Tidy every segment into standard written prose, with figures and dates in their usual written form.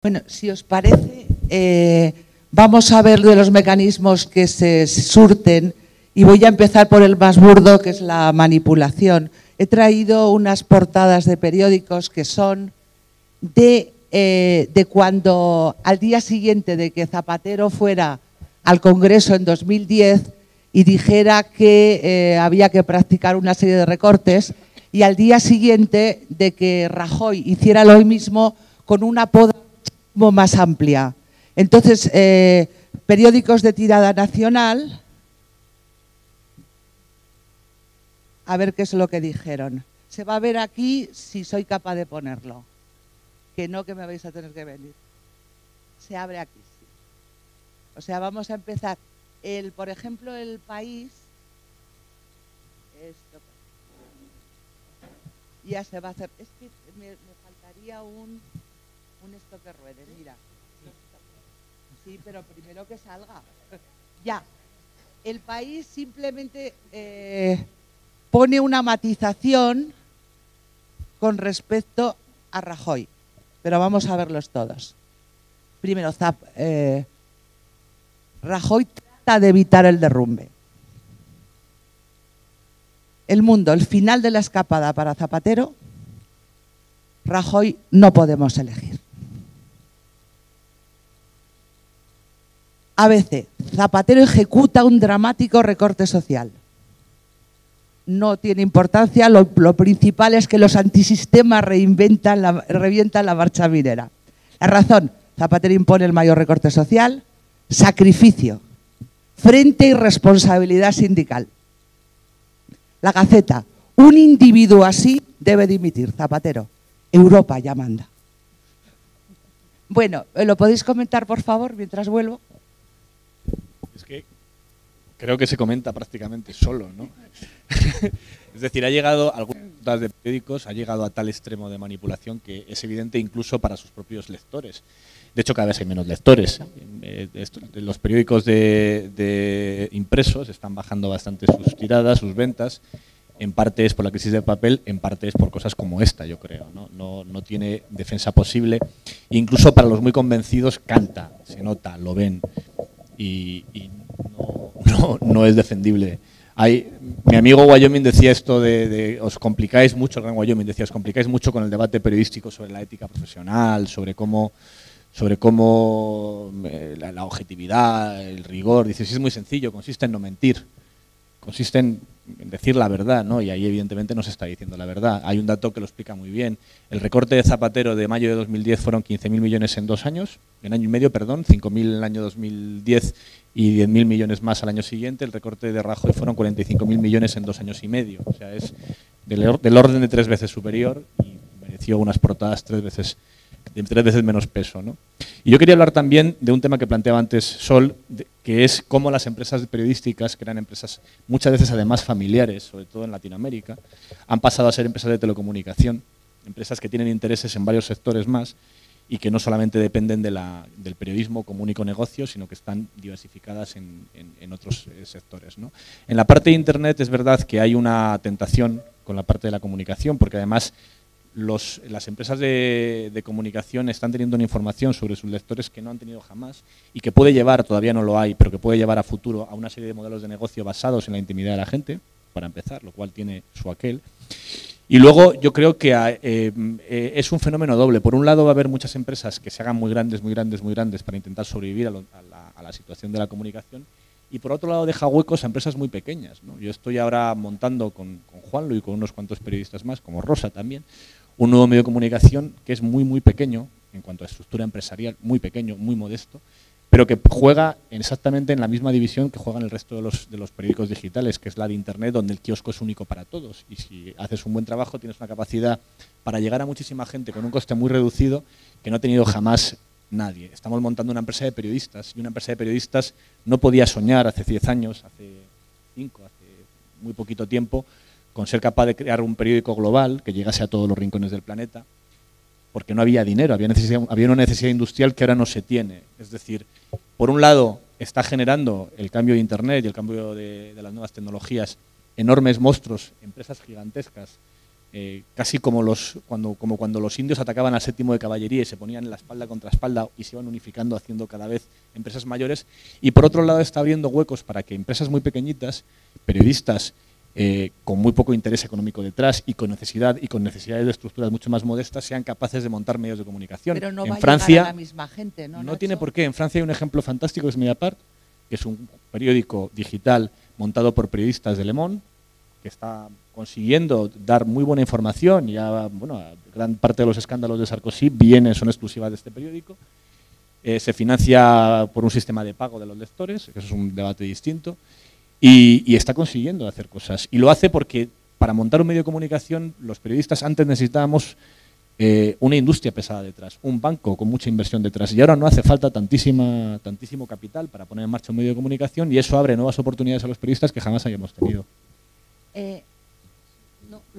Bueno, si os parece, vamos a ver de los mecanismos que se surten y voy a empezar por el más burdo, que es la manipulación. He traído unas portadas de periódicos que son de cuando al día siguiente de que Zapatero fuera al Congreso en 2010 y dijera que había que practicar una serie de recortes, y al día siguiente de que Rajoy hiciera lo mismo con una poda muchísimo más amplia. Entonces, periódicos de tirada nacional, a ver qué es lo que dijeron. Se va a ver aquí si soy capaz de ponerlo. Que no, que me vais a tener que venir. Se abre aquí, sí. O sea, vamos a empezar. Por ejemplo, El País. Esto. Ya se va a hacer. Es que me faltaría un esto que ruede, mira. Sí, pero primero que salga. Ya. El País simplemente pone una matización con respecto a Rajoy. Pero vamos a verlos todos. Primero, Rajoy trata de evitar el derrumbe. El Mundo, el final de la escapada para Zapatero. Rajoy, no podemos elegir. ABC, Zapatero ejecuta un dramático recorte social. No tiene importancia, lo principal es que los antisistemas revientan la marcha minera. La Razón, Zapatero impone el mayor recorte social. Sacrificio, frente y responsabilidad sindical. La Gaceta, un individuo así debe dimitir. Zapatero, Europa ya manda. Bueno, ¿lo podéis comentar, por favor, mientras vuelvo? Es que creo que se comenta prácticamente solo, ¿no? Es decir, ha llegado, algunas de periódicos, ha llegado a tal extremo de manipulación que es evidente incluso para sus propios lectores. De hecho, cada vez hay menos lectores. Los periódicos de impresos están bajando bastante sus tiradas, sus ventas. En parte es por la crisis del papel, en parte es por cosas como esta, yo creo. No tiene defensa posible. Incluso para los muy convencidos canta, se nota, lo ven. Y no es defendible. Mi amigo Wyoming decía esto os complicáis mucho, el gran Wyoming decía, os complicáis mucho con el debate periodístico sobre la ética profesional, sobre cómo la objetividad, el rigor. Dice, sí, es muy sencillo, consiste en no mentir, consiste en decir la verdad, ¿no? Y ahí evidentemente no se está diciendo la verdad. Hay un dato que lo explica muy bien. El recorte de Zapatero de mayo de 2010 fueron 15.000 millones en 2 años, en año y medio, perdón, 5.000 en el año 2010 y 10.000 millones más al año siguiente. El recorte de Rajoy fueron 45.000 millones en 2 años y medio. O sea, es del orden de 3 veces superior y mereció unas portadas 3 veces menos peso, ¿no? Y yo quería hablar también de un tema que planteaba antes Sol, que es cómo las empresas periodísticas, que eran empresas muchas veces además familiares, sobre todo en Latinoamérica, han pasado a ser empresas de telecomunicación, empresas que tienen intereses en varios sectores más y que no solamente dependen del periodismo como único negocio, sino que están diversificadas en otros sectores, ¿no? En la parte de Internet es verdad que hay una tentación con la parte de la comunicación, porque además las empresas de comunicación están teniendo una información sobre sus lectores que no han tenido jamás y que puede llevar, todavía no lo hay, pero que puede llevar a futuro a una serie de modelos de negocio basados en la intimidad de la gente, para empezar, lo cual tiene su aquel. Y luego yo creo que es un fenómeno doble. Por un lado va a haber muchas empresas que se hagan muy grandes para intentar sobrevivir a la situación de la comunicación, y por otro lado deja huecos a empresas muy pequeñas, ¿no? Yo estoy ahora montando con Juanlo y con unos cuantos periodistas más, como Rosa también, un nuevo medio de comunicación que es muy, muy pequeño en cuanto a estructura empresarial, muy pequeño, muy modesto, pero que juega exactamente en la misma división que juegan el resto de los periódicos digitales, que es la de Internet, donde el kiosco es único para todos. Y si haces un buen trabajo, tienes una capacidad para llegar a muchísima gente con un coste muy reducido que no ha tenido jamás nadie. Estamos montando una empresa de periodistas, y una empresa de periodistas no podía soñar hace 10 años, hace 5, hace muy poquito tiempo, con ser capaz de crear un periódico global que llegase a todos los rincones del planeta, porque no había dinero, había una necesidad industrial que ahora no se tiene. Es decir, por un lado está generando el cambio de Internet y el cambio de las nuevas tecnologías enormes monstruos, empresas gigantescas casi como cuando los indios atacaban al 7º de caballería y se ponían la espalda contra espalda y se iban unificando, haciendo cada vez empresas mayores. Y por otro lado está abriendo huecos para que empresas muy pequeñitas, periodistas con muy poco interés económico detrás y con necesidades de estructuras mucho más modestas, sean capaces de montar medios de comunicación. Pero no en va Francia, a llegar a la misma gente, ¿no? No tiene por qué. En Francia hay un ejemplo fantástico, que es Mediapart, que es un periódico digital montado por periodistas de Le Monde, que está consiguiendo dar muy buena información. Ya, bueno, gran parte de los escándalos de Sarkozy son exclusivas de este periódico. Se financia por un sistema de pago de los lectores, que eso es un debate distinto, y está consiguiendo hacer cosas. Y lo hace porque para montar un medio de comunicación los periodistas antes necesitábamos una industria pesada detrás, un banco con mucha inversión detrás, y ahora no hace falta tantísimo capital para poner en marcha un medio de comunicación, y eso abre nuevas oportunidades a los periodistas que jamás hayamos tenido.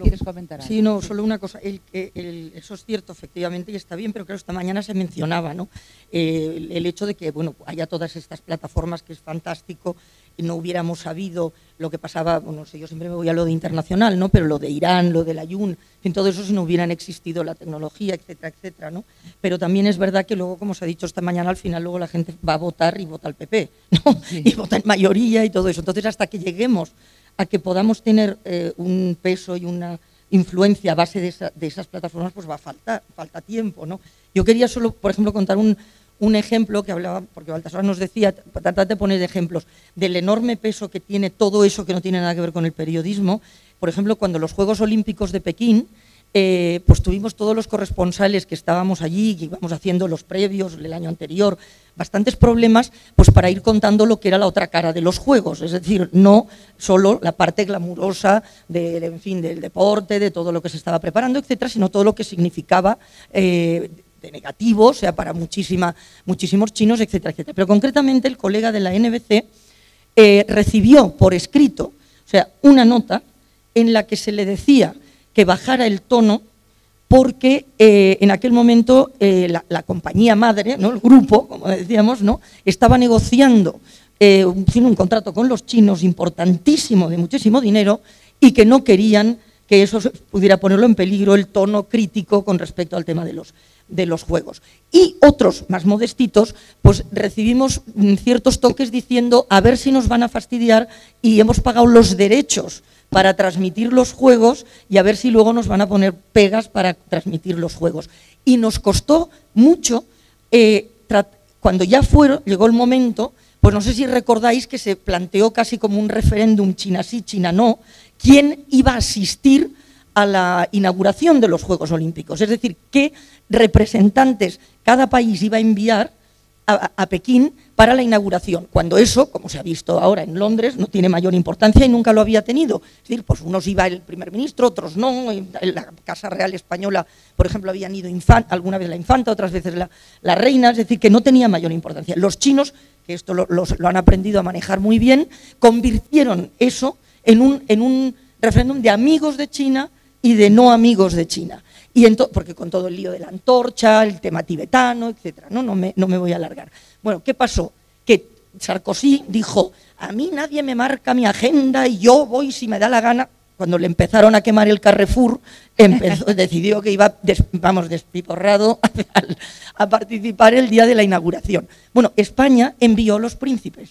¿Quieres comentar algo? Sí, no, solo una cosa. Eso es cierto, efectivamente, y está bien, pero claro, esta mañana se mencionaba, ¿no? El hecho de que, bueno, haya todas estas plataformas, que es fantástico, y no hubiéramos sabido lo que pasaba, bueno, no sé, yo siempre me voy a lo de internacional, ¿no? Pero lo de Irán, lo del Ayun, en todo eso, si no hubieran existido la tecnología, etcétera, etcétera, ¿no? Pero también es verdad que luego, como se ha dicho esta mañana, al final luego la gente va a votar y vota al PP, ¿no? Sí. Y vota en mayoría y todo eso. Entonces, hasta que lleguemos a que podamos tener un peso y una influencia a base de esas plataformas, pues falta tiempo, ¿no? Yo quería solo, por ejemplo, contar un ejemplo que hablaba, porque Baltasar nos decía, tratar de poner ejemplos del enorme peso que tiene todo eso que no tiene nada que ver con el periodismo. Por ejemplo, cuando los Juegos Olímpicos de Pekín, pues tuvimos todos los corresponsales que estábamos allí, que íbamos haciendo los previos del año anterior, bastantes problemas pues para ir contando lo que era la otra cara de los Juegos, es decir, no solo la parte glamurosa en fin, del deporte, de todo lo que se estaba preparando, etcétera, sino todo lo que significaba de negativo, o sea, para muchísimos chinos, etcétera, etcétera. Pero concretamente el colega de la NBC recibió por escrito, o sea, una nota en la que se le decía que bajara el tono porque en aquel momento la compañía madre, ¿no? El grupo, como decíamos, ¿no? Estaba negociando un contrato con los chinos importantísimo, de muchísimo dinero, y que no querían que eso pudiera ponerlo en peligro, el tono crítico con respecto al tema de los juegos. Y otros más modestitos, pues recibimos ciertos toques diciendo a ver si nos van a fastidiar y hemos pagado los derechos para transmitir los juegos y a ver si luego nos van a poner pegas para transmitir los juegos. Y nos costó mucho, cuando ya llegó el momento, pues no sé si recordáis que se planteó casi como un referéndum China sí, China no, quién iba a asistir a la inauguración de los Juegos Olímpicos. Es decir, qué representantes cada país iba a enviar a Pekín para la inauguración, cuando eso, como se ha visto ahora en Londres, no tiene mayor importancia y nunca lo había tenido. Es decir, pues unos iba el primer ministro, otros no, en la Casa Real Española, por ejemplo, habían ido alguna vez la infanta, otras veces la reina, es decir, que no tenía mayor importancia. Los chinos, que esto lo han aprendido a manejar muy bien, convirtieron eso en un referéndum de amigos de China y de no amigos de China. Porque con todo el lío de la antorcha, el tema tibetano, etcétera, no me voy a alargar. Bueno, ¿qué pasó? Que Sarkozy dijo, a mí nadie me marca mi agenda y yo voy si me da la gana. Cuando le empezaron a quemar el Carrefour, decidió que iba, despiporrado a participar el día de la inauguración. Bueno, España envió los príncipes,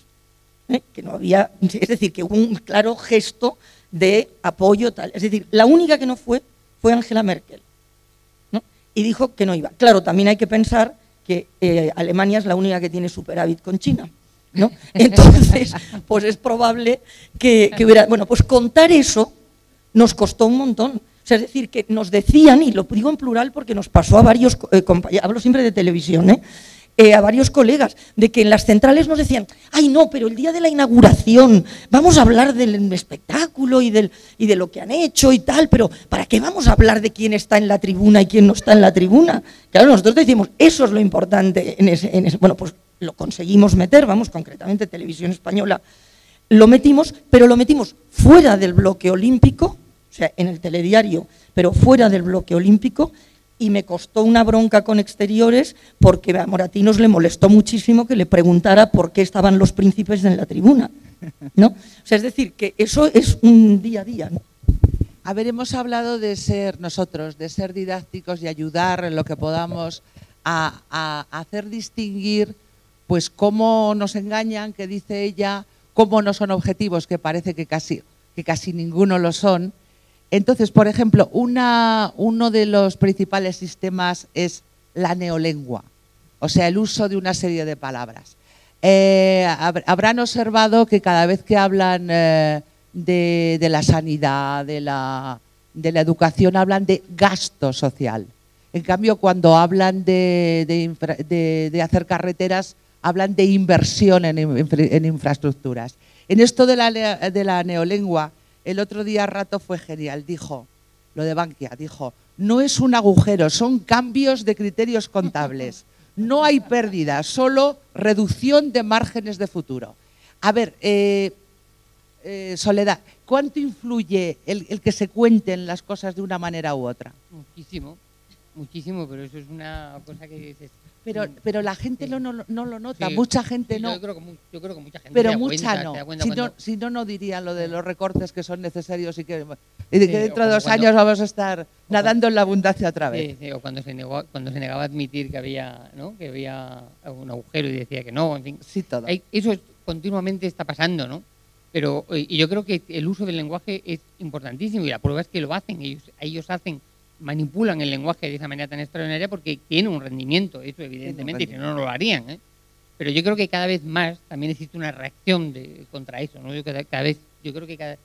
que no había, es decir, que hubo un claro gesto de apoyo, tal. Es decir, la única que no fue Angela Merkel. Y dijo que no iba. Claro, también hay que pensar que Alemania es la única que tiene superávit con China, ¿no? Entonces, pues es probable que hubiera... Bueno, pues contar eso nos costó un montón. O sea, es decir, que nos decían, y lo digo en plural porque nos pasó a varios compañeros, hablo siempre de televisión, a varios colegas, de que en las centrales nos decían, ay no, pero el día de la inauguración vamos a hablar del espectáculo y de lo que han hecho y tal, pero ¿para qué vamos a hablar de quién está en la tribuna y quién no está en la tribuna? Claro, nosotros decimos, eso es lo importante en ese. Bueno, pues lo conseguimos meter, concretamente Televisión Española, lo metimos, pero lo metimos fuera del bloque olímpico, o sea, en el telediario, pero fuera del bloque olímpico. Y me costó una bronca con Exteriores porque a Moratinos le molestó muchísimo que le preguntara por qué estaban los príncipes en la tribuna, ¿no? O sea, es decir, que eso es un día a día, ¿no? A ver, hemos hablado de ser nosotros, de ser didácticos y ayudar en lo que podamos a hacer distinguir pues cómo nos engañan, que dice ella, cómo no son objetivos, que parece que casi ninguno lo son. Entonces, por ejemplo, uno de los principales sistemas es la neolengua, o sea, el uso de una serie de palabras. Habrán observado que cada vez que hablan de la sanidad, de la educación, hablan de gasto social. En cambio, cuando hablan de hacer carreteras, hablan de inversión en infraestructuras. En esto de la neolengua, el otro día Rato fue genial, dijo, lo de Bankia, dijo, no es un agujero, son cambios de criterios contables. No hay pérdida, solo reducción de márgenes de futuro. A ver, Soledad, ¿cuánto influye el que se cuenten las cosas de una manera u otra? Muchísimo, muchísimo, pero eso es una cosa que dices... Pero la gente sí. no lo nota, Sí, mucha gente sí, no. Yo creo que mucha gente pero se da mucha cuenta, no. Si no dirían lo de los recortes que son necesarios y que Sí, dentro de 2 años vamos a estar nadando en la abundancia otra vez. Sí, o cuando se negaba a admitir que había, ¿no?, que había un agujero y decía que no, en fin. Sí, todo. Eso continuamente está pasando, ¿no? Pero y yo creo que el uso del lenguaje es importantísimo y la prueba es que lo hacen, ellos manipulan el lenguaje de esa manera tan extraordinaria porque tiene un rendimiento, eso evidentemente, y si no, no lo harían, ¿eh? Pero yo creo que cada vez más también existe una reacción contra eso, ¿no? Yo creo que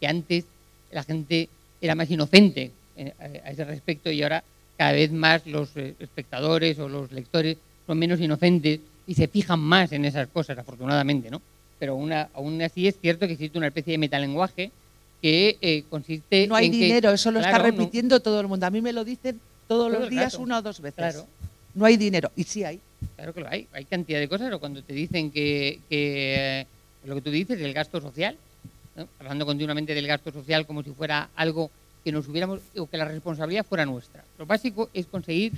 antes la gente era más inocente a ese respecto y ahora cada vez más los espectadores o los lectores son menos inocentes y se fijan más en esas cosas, afortunadamente, ¿no? Pero aún así es cierto que existe una especie de metalenguaje que consiste no hay en dinero, que, eso lo está repitiendo todo el mundo. A mí me lo dicen todos los días, 1 o 2 veces. Claro. No hay dinero, y sí hay. Claro que lo hay cantidad de cosas, o cuando te dicen que lo que tú dices, el gasto social, ¿no? Hablando continuamente del gasto social como si fuera algo que nos hubiéramos, o que la responsabilidad fuera nuestra. Lo básico es conseguir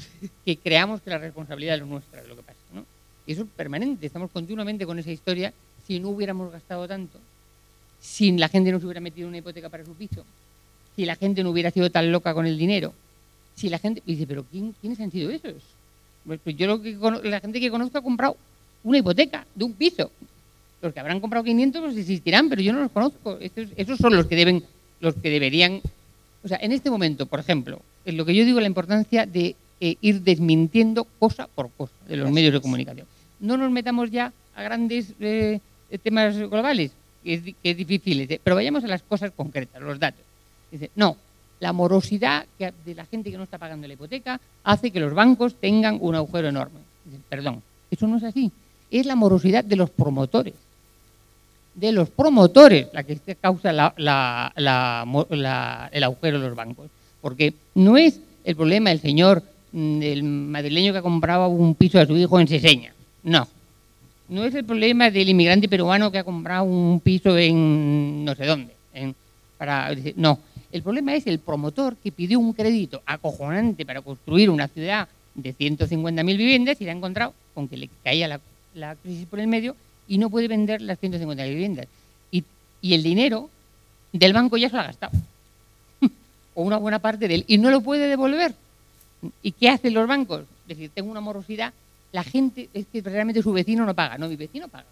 que creamos que la responsabilidad es nuestra, es lo que pasa, ¿no? Y eso es permanente, estamos continuamente con esa historia. Si no hubiéramos gastado tanto, si la gente no se hubiera metido en una hipoteca para su piso, si la gente no hubiera sido tan loca con el dinero, si la gente dice, pero ¿quiénes han sido esos? Pues yo la gente que conozco ha comprado una hipoteca de un piso. Los que habrán comprado 500 pues existirán, pero yo no los conozco. Esos son los que deberían. O sea, en este momento, por ejemplo, en lo que yo digo, la importancia de ir desmintiendo cosa por cosa de los medios de comunicación. No nos metamos ya a grandes temas globales, que es difícil, pero vayamos a las cosas concretas, los datos. Dice, no, la morosidad de la gente que no está pagando la hipoteca hace que los bancos tengan un agujero enorme. Dice, perdón, eso no es así. Es la morosidad de los promotores. De los promotores la que causa el agujero de los bancos. Porque no es el problema del señor, del madrileño que compraba un piso a su hijo en Seseña. No. No es el problema del inmigrante peruano que ha comprado un piso en no sé dónde. No. El problema es el promotor que pidió un crédito acojonante para construir una ciudad de 150.000 viviendas y se ha encontrado con que le caía la crisis por el medio y no puede vender las 150.000 viviendas. Y el dinero del banco ya se lo ha gastado. O una buena parte de él. Y no lo puede devolver. ¿Y qué hacen los bancos? Es decir, tengo una morosidad. La gente es que realmente su vecino no paga. No, mi vecino paga.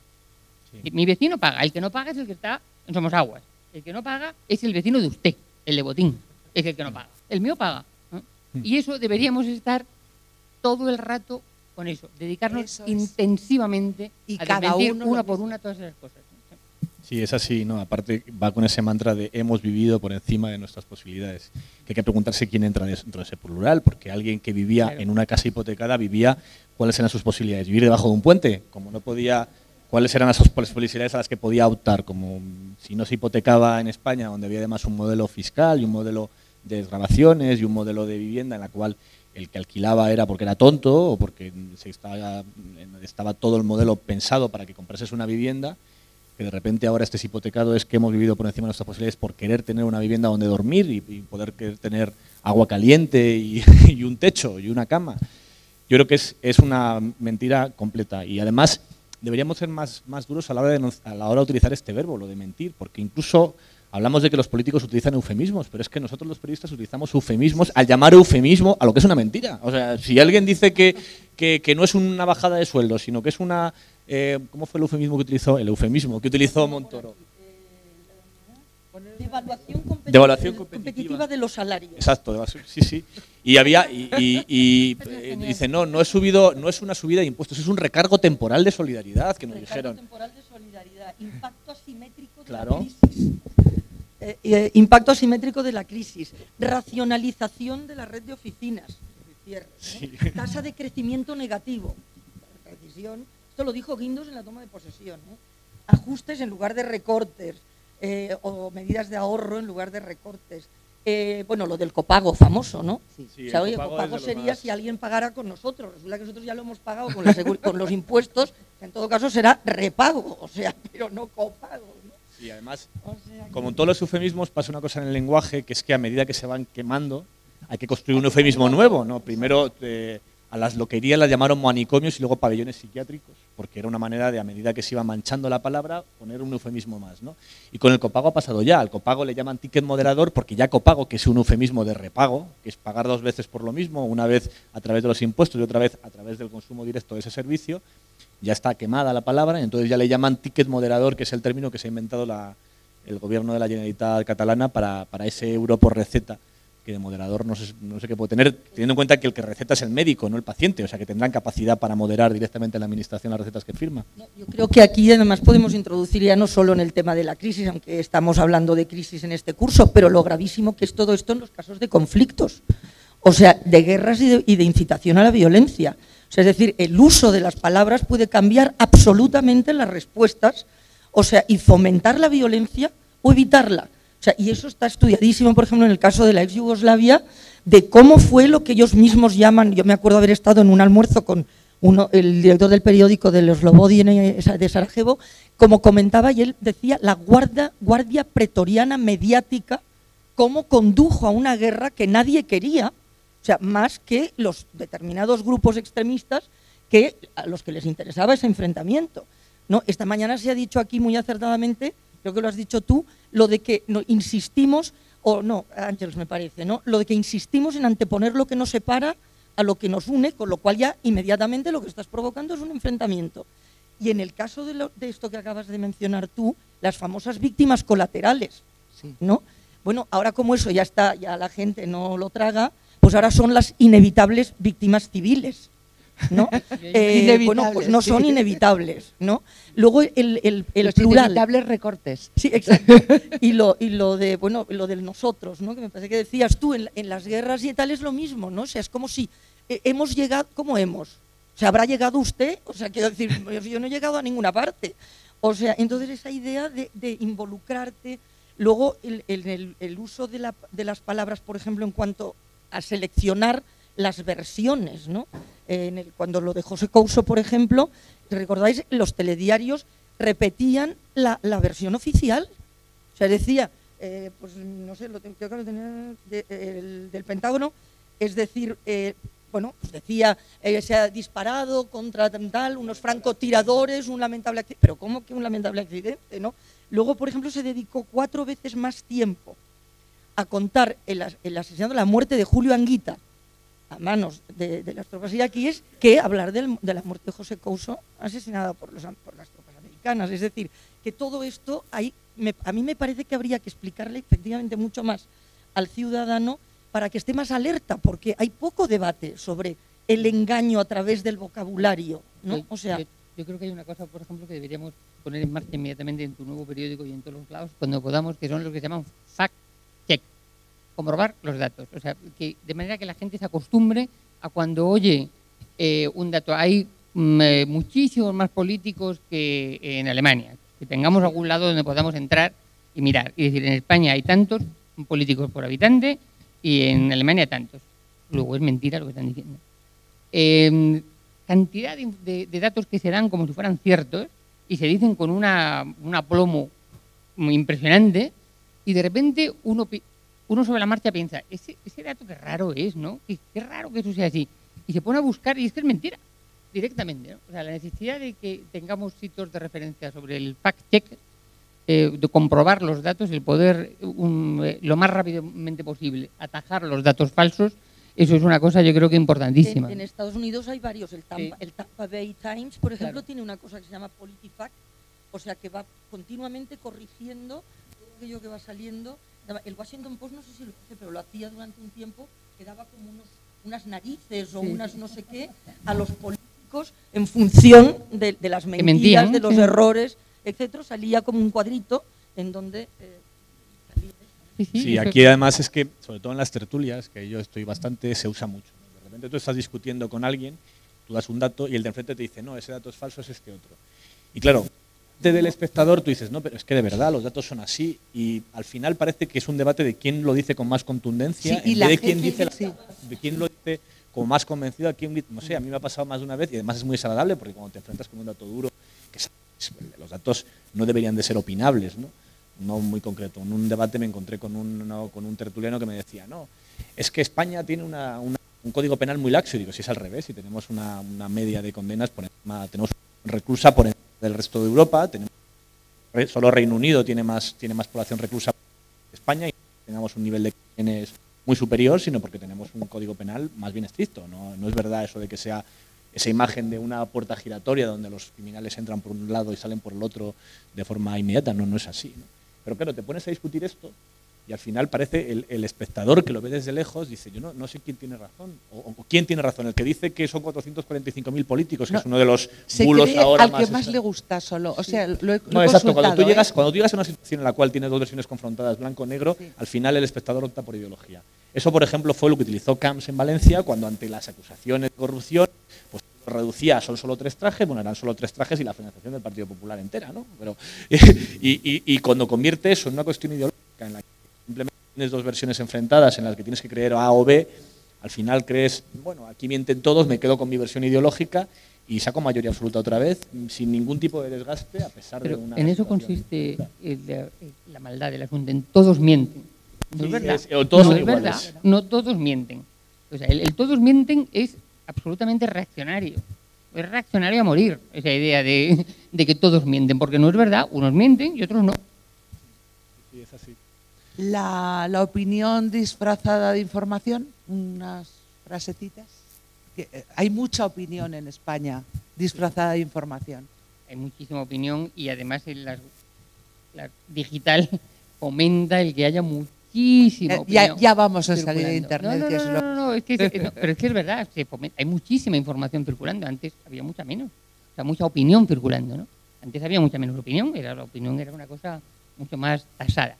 Sí. Mi vecino paga. El que no paga es el que está en Somosaguas. El que no paga es el vecino de usted, el de Botín. Es el que no paga. El mío paga, ¿no? Y eso deberíamos estar todo el rato con eso. Dedicarnos intensivamente a cada desmentir una por una todas esas cosas. Sí, es así, ¿no? Aparte va con ese mantra de hemos vivido por encima de nuestras posibilidades. Que hay que preguntarse quién entra dentro de ese plural, porque alguien que vivía en una casa hipotecada vivía cuáles eran sus posibilidades. ¿Vivir debajo de un puente? Como no podía, ¿cuáles eran las posibilidades a las que podía optar? Como si no se hipotecaba en España, donde había además un modelo fiscal y un modelo de desgravaciones y un modelo de vivienda en la cual el que alquilaba era porque era tonto o porque estaba todo el modelo pensado para que comprases una vivienda, que de repente ahora estés hipotecado es que hemos vivido por encima de nuestras posibilidades por querer tener una vivienda donde dormir y poder tener agua caliente y un techo y una cama. Yo creo que es una mentira completa y además deberíamos ser más duros a la hora de utilizar este verbo, lo de mentir, porque incluso Hablamos de que los políticos utilizan eufemismos, pero es que nosotros los periodistas utilizamos eufemismos al llamar eufemismo a lo que es una mentira. O sea, si alguien dice que no es una bajada de sueldo, sino que es una... ¿cómo fue el eufemismo que utilizó? El eufemismo que utilizó Montoro. Devaluación competitiva de los salarios. Exacto, sí. Y había dice, no es una subida de impuestos, es un recargo temporal de solidaridad, que nos dijeron. Temporal de solidaridad, impacto asimétrico de claro. la crisis. Impacto asimétrico de la crisis, racionalización de la red de oficinas, cierre, ¿no? Sí. Tasa de crecimiento negativo, precisión, esto lo dijo Guindos en la toma de posesión, ¿no? Ajustes en lugar de recortes, o medidas de ahorro en lugar de recortes. Bueno, lo del copago famoso, ¿no? Sí, o sea, oye, copago sería si alguien pagara con nosotros. Resulta que nosotros ya lo hemos pagado con los impuestos, que en todo caso será repago, o sea, pero no copago, ¿no? Y además, como en todos los eufemismos, pasa una cosa en el lenguaje, que es que a medida que se van quemando, hay que construir un eufemismo nuevo, ¿no? Primero a las loquerías las llamaron manicomios y luego pabellones psiquiátricos, porque era una manera de, a medida que se iba manchando la palabra, poner un eufemismo más, ¿no? Y con el copago ha pasado ya. Al copago le llaman ticket moderador porque ya copago, que es un eufemismo de repago, que es pagar 2 veces por lo mismo, una vez a través de los impuestos y otra vez a través del consumo directo de ese servicio, ya está quemada la palabra, y entonces ya le llaman ticket moderador, que es el término que se ha inventado el gobierno de la Generalitat catalana para ese euro por receta, que de moderador no sé qué puede tener, teniendo en cuenta que el que receta es el médico, no el paciente, o sea que tendrán capacidad para moderar directamente en la administración las recetas que firma. Yo creo que aquí además podemos introducir ya no solo en el tema de la crisis, aunque estamos hablando de crisis en este curso, pero lo gravísimo que es todo esto en los casos de conflictos, o sea, de guerras y de incitación a la violencia. O sea, es decir, el uso de las palabras puede cambiar absolutamente las respuestas, o sea, y fomentar la violencia o evitarla. O sea, y eso está estudiadísimo, por ejemplo, en el caso de la ex Yugoslavia, de cómo fue lo que ellos mismos llaman. Yo me acuerdo haber estado en un almuerzo con el director del periódico de los Slobodin de Sarajevo, como comentaba, y él decía la guardia pretoriana mediática, cómo condujo a una guerra que nadie quería, o sea, más que los determinados grupos extremistas a los que les interesaba ese enfrentamiento, ¿no? Esta mañana se ha dicho aquí muy acertadamente, creo que lo has dicho tú, lo de que insistimos, o no, Ángeles me parece, ¿no? Lo de que insistimos en anteponer lo que nos separa a lo que nos une, con lo cual ya inmediatamente lo que estás provocando es un enfrentamiento. Y en el caso de esto que acabas de mencionar tú, las famosas víctimas colaterales, ¿no? Bueno, ahora como eso ya está, ya la gente no lo traga, pues ahora son las inevitables víctimas civiles, ¿no? Bueno, pues no son inevitables, ¿no? Luego el los plural. inevitables recortes. Sí, exacto. Y lo de, bueno, lo del nosotros, ¿no? Que me parece que decías tú, en las guerras y tal es lo mismo, ¿no? O sea, es como si hemos llegado, ¿cómo hemos? O sea, ¿habrá llegado usted? O sea, quiero decir, yo no he llegado a ninguna parte. O sea, entonces esa idea de involucrarte, luego el uso de las palabras, por ejemplo, en cuanto a seleccionar las versiones, ¿no? Cuando lo de José Couso, por ejemplo, ¿recordáis? Los telediarios repetían la versión oficial. O sea, decía, pues no sé, creo que lo tenía del Pentágono, es decir, bueno, pues decía, se ha disparado contra tal, unos francotiradores, un lamentable accidente. Pero ¿cómo que un lamentable accidente, no? Luego, por ejemplo, se dedicó 4 veces más tiempo a contar el asesinato, la muerte de Julio Anguita a manos de las tropas iraquíes, que hablar de la muerte de José Couso asesinada por las tropas americanas. Es decir, que todo esto a mí me parece que habría que explicarle efectivamente mucho más al ciudadano para que esté más alerta, porque hay poco debate sobre el engaño a través del vocabulario, ¿no? O sea, yo creo que hay una cosa, por ejemplo, que deberíamos poner en marcha inmediatamente en tu nuevo periódico y en todos los lados, cuando podamos, que son los que se llaman fact-check, comprobar los datos. O sea, que de manera que la gente se acostumbre a cuando oye un dato. Hay muchísimos más políticos que en Alemania. Que tengamos algún lado donde podamos entrar y mirar. Y decir, en España hay tantos políticos por habitante y en Alemania tantos. Luego es mentira lo que están diciendo. Cantidad de datos que se dan como si fueran ciertos y se dicen con un aplomo muy impresionante, y de repente uno sobre la marcha piensa, ese dato qué raro es, ¿no? Qué raro que eso sea así. Y se pone a buscar y es que es mentira, directamente, ¿no? O sea, la necesidad de que tengamos sitios de referencia sobre el fact-check de comprobar los datos, el poder lo más rápidamente posible atajar los datos falsos, eso es una cosa yo creo que importantísima. En Estados Unidos hay varios, el Tampa Bay Times, por ejemplo, tiene una cosa que se llama PolitiFact, o sea que va continuamente corrigiendo todo aquello que va saliendo. El Washington Post no sé si lo hace, pero lo hacía durante un tiempo, que daba como unas narices o unas no sé qué a los políticos en función de las mentiras, de los errores, etcétera. Salía como un cuadrito en donde salía. Sí, aquí además es que, sobre todo en las tertulias, que yo estoy bastante, se usa mucho. De repente tú estás discutiendo con alguien, tú das un dato y el de enfrente te dice, no, ese dato es falso, es este otro. Y claro, del espectador tú dices, no, pero es que de verdad los datos son así, y al final parece que es un debate de quién lo dice con más contundencia, sí, en vez de quién dice de quién lo dice como más convencido, a quién, no sé, a mí me ha pasado más de una vez y además es muy desagradable porque cuando te enfrentas con un dato duro, que los datos no deberían de ser opinables, no muy concreto. En un debate me encontré con un tertuliano que me decía, no, es que España tiene un código penal muy laxo, y digo, si es al revés, si tenemos una media de condenas por encima, tenemos reclusa por encima del resto de Europa, solo Reino Unido tiene más población reclusa que España y tenemos un nivel de crímenes muy superior, sino porque tenemos un código penal más bien estricto. No es verdad eso de que sea esa imagen de una puerta giratoria donde los criminales entran por un lado y salen por el otro de forma inmediata, no es así, ¿no? Pero claro, te pones a discutir esto y al final parece el espectador que lo ve desde lejos, dice, yo no sé quién tiene razón, o quién tiene razón, el que dice que son 445.000 políticos, que es uno de los bulos ahora al que más le gusta solo, o sea, lo he exacto, cuando tú llegas a una situación en la cual tienes dos versiones confrontadas, blanco-negro, sí, al final el espectador opta por ideología. Eso, por ejemplo, fue lo que utilizó Camps en Valencia, cuando ante las acusaciones de corrupción, pues reducía, son solo 3 trajes, bueno, eran solo 3 trajes y la financiación del Partido Popular entera, ¿no? Pero, y cuando convierte eso en una cuestión ideológica en la que simplemente tienes dos versiones enfrentadas en las que tienes que creer A o B, al final crees, bueno, aquí mienten todos, me quedo con mi versión ideológica y saco mayoría absoluta otra vez, sin ningún tipo de desgaste, a pesar pero de una... en eso consiste la maldad del asunto, en todos mienten. No es verdad, no es verdad, no todos mienten. O sea, el todos mienten es absolutamente reaccionario. Es reaccionario a morir, esa idea de que todos mienten, porque no es verdad, unos mienten y otros no. Sí, es así. La opinión disfrazada de información, unas frasecitas. Hay mucha opinión en España disfrazada de información. Hay muchísima opinión y además la digital fomenta el que haya muchísima opinión. Ya vamos a salir de Internet. Pero es que es verdad, hay muchísima información circulando. Antes había mucha menos, o sea, mucha opinión circulando, ¿no? Antes había mucha menos opinión, la opinión era una cosa mucho más tasada.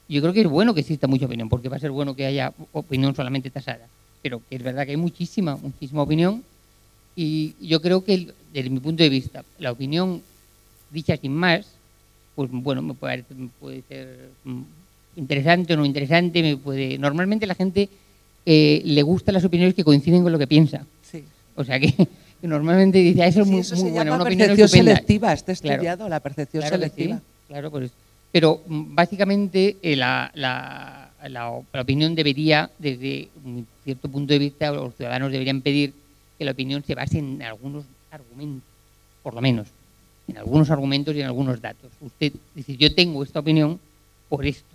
Yo creo que es bueno que exista mucha opinión, porque va a ser bueno que haya opinión solamente tasada. Pero que es verdad que hay muchísima opinión y yo creo que desde mi punto de vista, la opinión dicha sin más, pues bueno, puede ser interesante o no interesante, normalmente la gente le gustan las opiniones que coinciden con lo que piensa. Sí. O sea que normalmente dice, eso es muy buena, una opinión percepción selectiva, está estudiado, la percepción selectiva. Sí, claro, por eso. Pero básicamente la opinión debería, desde un cierto punto de vista, los ciudadanos deberían pedir que la opinión se base en algunos argumentos, por lo menos, en algunos argumentos y en algunos datos. Usted dice, yo tengo esta opinión por esto,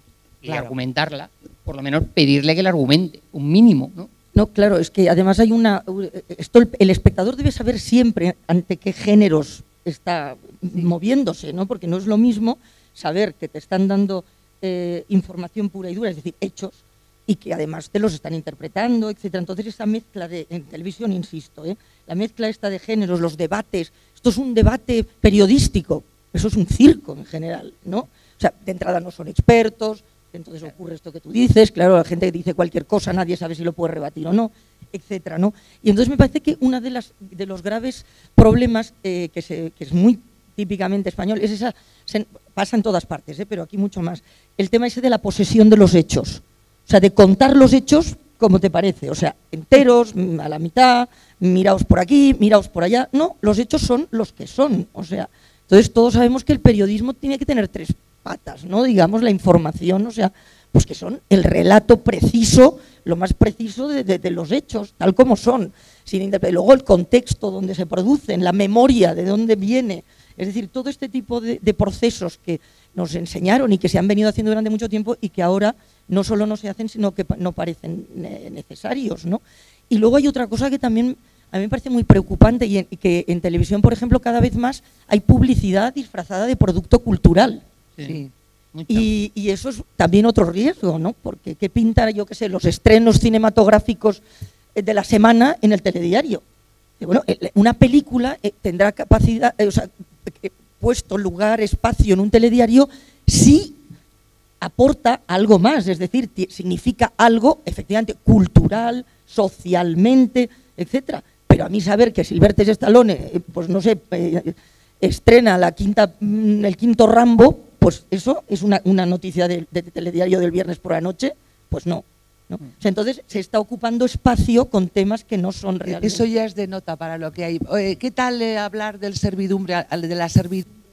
y argumentarla, por lo menos pedirle que la argumente, un mínimo, ¿no? No, claro, es que además hay el espectador debe saber siempre ante qué géneros está moviéndose, ¿no? Porque no es lo mismo saber que te están dando información pura y dura, es decir, hechos, y que además te los están interpretando, etcétera. Entonces esa mezcla en televisión, insisto, la mezcla esta de géneros, los debates, esto es un debate periodístico, eso es un circo en general, ¿no? O sea, de entrada no son expertos, entonces ocurre esto que tú dices, claro, la gente dice cualquier cosa, nadie sabe si lo puede rebatir o no, etcétera, ¿no? Y entonces me parece que uno de los graves problemas que es muy típicamente español, es esa, pasa en todas partes, pero aquí mucho más, el tema ese de la posesión de los hechos, o sea, de contar los hechos como te parece, o sea, enteros, a la mitad, miraos por aquí, miraos por allá, no, los hechos son los que son, o sea, entonces todos sabemos que el periodismo tiene que tener 3 patas, ¿no? Digamos, la información, o sea, pues que son el relato preciso, lo más preciso de los hechos, tal como son, sin luego el contexto donde se producen, la memoria de dónde viene, Es decir, todo este tipo de procesos que nos enseñaron y que se han venido haciendo durante mucho tiempo y que ahora no solo no se hacen, sino que no parecen necesarios, ¿no? Y luego hay otra cosa que también a mí me parece muy preocupante y que en televisión, por ejemplo, cada vez más hay publicidad disfrazada de producto cultural. Sí. Y eso es también otro riesgo, ¿no? Porque ¿qué pinta, yo qué sé, los estrenos cinematográficos de la semana en el telediario? Y bueno, una película tendrá capacidad, puesto lugar, espacio en un telediario si aporta algo más, es decir, significa algo efectivamente cultural, socialmente, etcétera. Pero a mí saber que Sylvester Stallone, pues no sé, estrena el quinto Rambo, pues eso es una noticia de telediario del viernes por la noche, pues no. ¿no? O sea, entonces se está ocupando espacio con temas que no son reales. Eso ya es de nota para lo que hay. ¿Qué tal hablar de la servidumbre a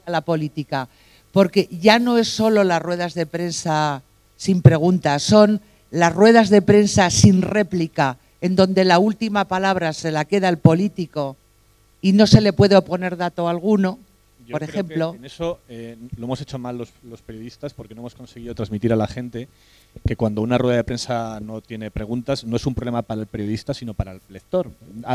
la política? Porque ya no es solo las ruedas de prensa sin preguntas, son las ruedas de prensa sin réplica, en donde la última palabra se la queda el político y no se le puede oponer dato alguno. Yo por creo ejemplo, que en eso lo hemos hecho mal los periodistas porque no hemos conseguido transmitir a la gente que cuando una rueda de prensa no tiene preguntas no es un problema para el periodista sino para el lector.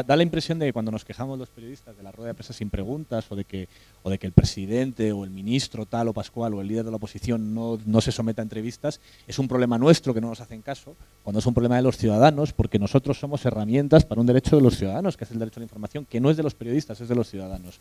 Da la impresión de que cuando nos quejamos los periodistas de la rueda de prensa sin preguntas o de que el presidente o el ministro tal o pascual o el líder de la oposición no se someta a entrevistas, es un problema nuestro que no nos hacen caso, cuando es un problema de los ciudadanos, porque nosotros somos herramientas para un derecho de los ciudadanos, que es el derecho a la información, que no es de los periodistas, es de los ciudadanos.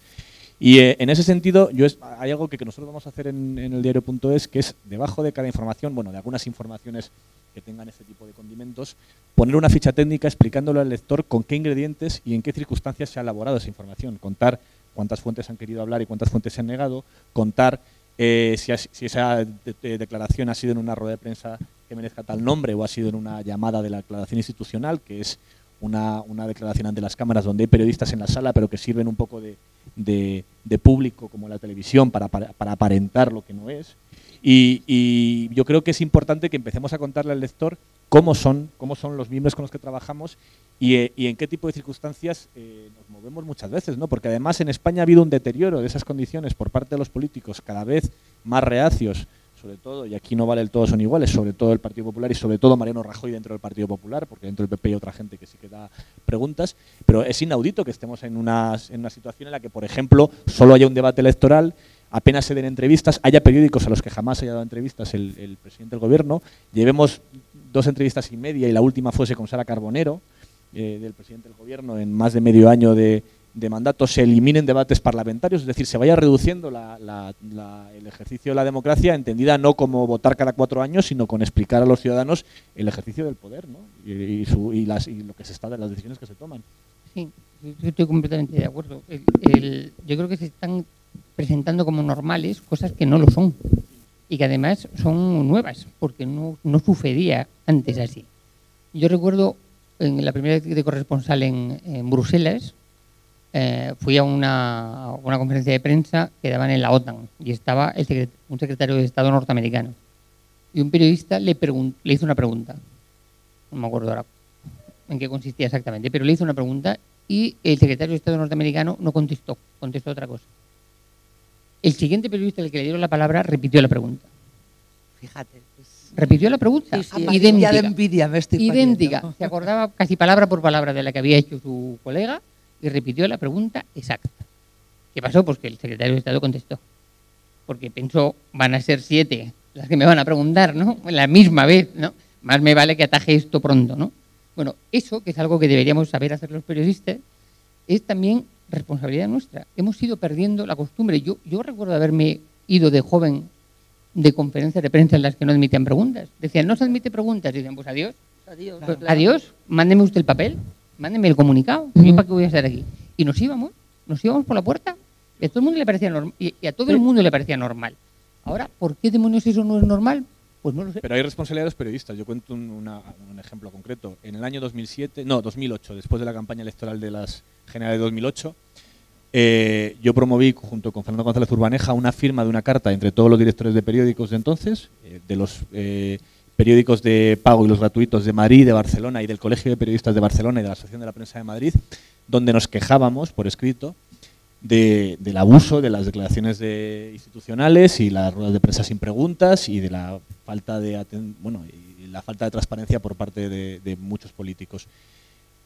Y en ese sentido, hay algo que nosotros vamos a hacer en el diario.es, que es debajo de cada información, bueno, de algunas informaciones que tengan este tipo de condimentos, poner una ficha técnica explicándole al lector con qué ingredientes y en qué circunstancias se ha elaborado esa información, contar cuántas fuentes han querido hablar y cuántas fuentes se han negado, contar si esa declaración ha sido en una rueda de prensa que merezca tal nombre o ha sido en una llamada de la declaración institucional, que es una declaración ante las cámaras donde hay periodistas en la sala pero que sirven un poco de público como la televisión para aparentar lo que no es. Y yo creo que es importante que empecemos a contarle al lector cómo son los miembros con los que trabajamos y en qué tipo de circunstancias nos movemos muchas veces, ¿no? Porque además en España ha habido un deterioro de esas condiciones por parte de los políticos cada vez más reacios, sobre todo, y aquí no vale el todos son iguales, sobre todo el Partido Popular y sobre todo Mariano Rajoy dentro del Partido Popular, porque dentro del PP hay otra gente que sí que da preguntas, pero es inaudito que estemos en una situación en la que, por ejemplo, solo haya un debate electoral, apenas se den entrevistas, haya periódicos a los que jamás haya dado entrevistas el presidente del gobierno, llevemos 2 entrevistas y media y la última fuese con Sara Carbonero, del presidente del gobierno, en más de medio año de mandato, se eliminen debates parlamentarios, es decir, se vaya reduciendo el ejercicio de la democracia, entendida no como votar cada 4 años, sino con explicar a los ciudadanos el ejercicio del poder, ¿no? y lo que se está de las decisiones que se toman. Sí, yo estoy completamente de acuerdo. Yo creo que se están presentando como normales cosas que no lo son y que además son nuevas, porque no sucedía antes así. Yo recuerdo en la primera vez de corresponsal en Bruselas, fui a una conferencia de prensa que daban en la OTAN y estaba un secretario de Estado norteamericano y un periodista le hizo una pregunta, no me acuerdo ahora en qué consistía exactamente, pero le hizo una pregunta y el secretario de Estado norteamericano no contestó otra cosa. El siguiente periodista al que le dieron la palabra repitió la pregunta. Fíjate. Repitió la pregunta, Sí, idéntica. De envidia me estoy idéntica. poniendo. Se acordaba casi palabra por palabra de la que había hecho su colega y repitió la pregunta exacta. ¿Qué pasó? Pues que el secretario de Estado contestó. Porque pensó, van a ser 7 las que me van a preguntar, ¿no? La misma vez, ¿no? Más me vale que ataje esto pronto, ¿no? Bueno, eso, que es algo que deberíamos saber hacer los periodistas, es también responsabilidad nuestra. Hemos ido perdiendo la costumbre. Yo recuerdo haberme ido de joven de conferencias de prensa en las que no admitían preguntas. Decían, no se admite preguntas. Y decían, pues adiós. Adiós. Pues, Claro. adiós, mándeme usted el papel, mándeme el comunicado. ¿Yo para qué voy a estar aquí? Y nos íbamos por la puerta. Y a todo el mundo le parecía normal. Y a todo el mundo le parecía normal. Ahora, ¿por qué demonios eso no es normal? Pues no lo sé. Pero hay responsabilidad de los periodistas. Yo cuento un ejemplo concreto. En el año 2008, después de la campaña electoral de las generales de 2008, yo promoví, junto con Fernando González Urbaneja, una firma de una carta entre todos los directores de periódicos de entonces, de los periódicos de pago y los gratuitos de Madrid, de Barcelona y del Colegio de Periodistas de Barcelona y de la Asociación de la Prensa de Madrid, donde nos quejábamos, por escrito, del abuso de las declaraciones institucionales y las ruedas de prensa sin preguntas y de la falta de la falta de transparencia por parte de muchos políticos.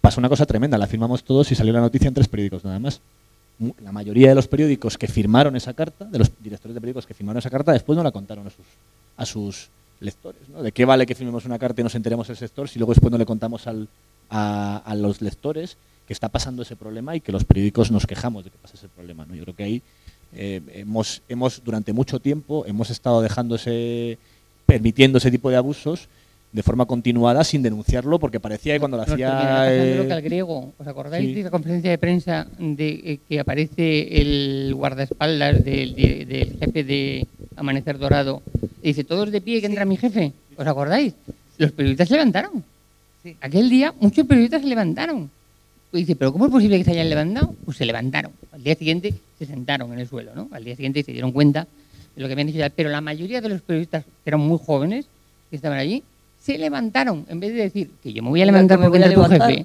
Pasó una cosa tremenda, la firmamos todos y salió la noticia en 3 periódicos nada más. La mayoría de los periódicos que firmaron esa carta, de los directores de periódicos que firmaron esa carta, después no la contaron a sus lectores, ¿no? ¿De qué vale que firmemos una carta y nos enteremos el sector si luego después no le contamos a los lectores que está pasando ese problema y que los periódicos nos quejamos de que pasa ese problema, ¿no? Yo creo que ahí hemos durante mucho tiempo hemos estado permitiendo ese tipo de abusos de forma continuada sin denunciarlo porque parecía que cuando lo hacía lo que al griego. ¿Os acordáis de la conferencia de prensa de que aparece el guardaespaldas del jefe de Amanecer Dorado y dice todos de pie que entra mi jefe? ¿Os acordáis? Los periodistas se levantaron. Sí. Aquel día muchos periodistas se levantaron. Y dice, ¿pero cómo es posible que se hayan levantado? Pues se levantaron. Al día siguiente se sentaron en el suelo, ¿no? Al día siguiente se dieron cuenta de lo que habían dicho. Pero la mayoría de los periodistas, que eran muy jóvenes, que estaban allí, se levantaron, en vez de decir que yo me voy a levantar porque entra tu jefe.